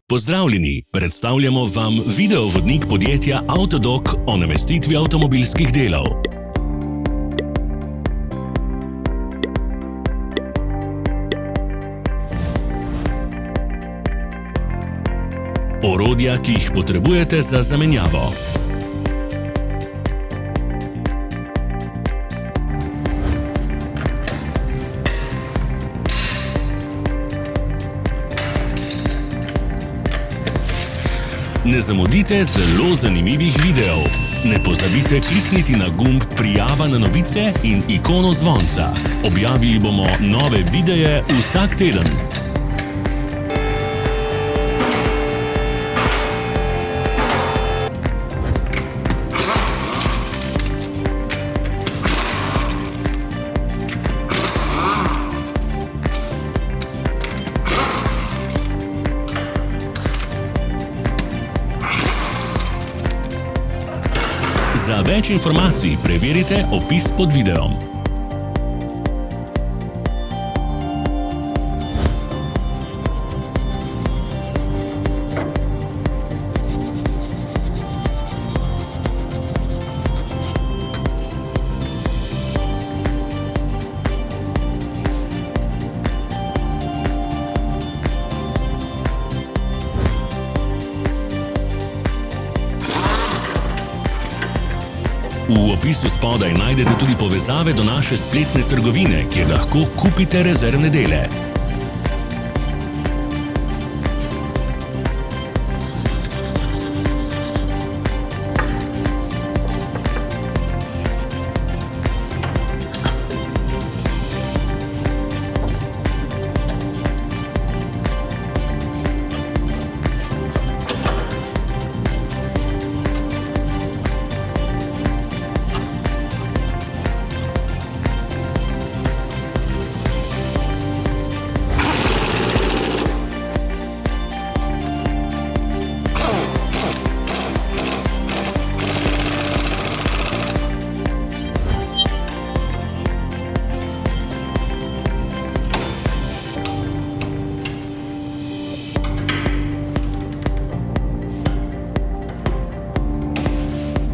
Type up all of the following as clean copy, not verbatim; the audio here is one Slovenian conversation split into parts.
Pozdravljeni, predstavljamo vam videovodnik podjetja Autodoc o namestitvi avtomobilskih delov. Orodja, ki jih potrebujete za zamenjavo. Ne zamudite zelo zanimivih videov. Ne pozabite klikniti na gumb Prijava na novice in ikono zvonca. Objavili bomo nove videe vsak teden. Za več informacij preverite opis pod videom. V opisu spodaj najdete tudi povezave do naše spletne trgovine, kjer lahko kupite rezervne dele.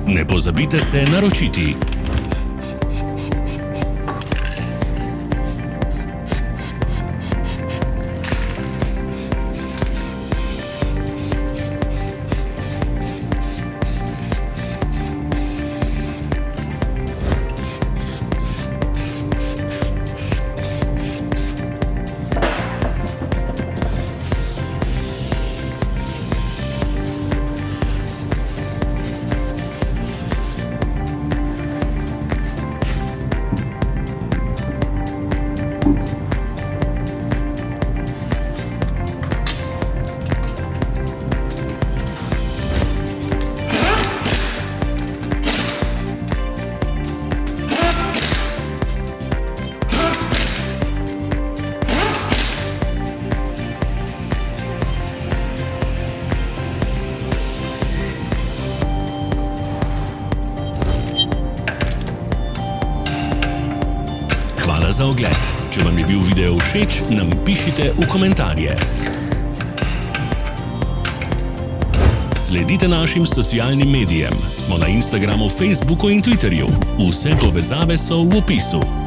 Ne pozabite se naročiti. Hvala za ogled. Če vam je bil video všeč, nam pišite v komentarje. Sledite našim socialnim medijem. Smo na Instagramu, Facebooku in Twitterju. Vse povezave so v opisu.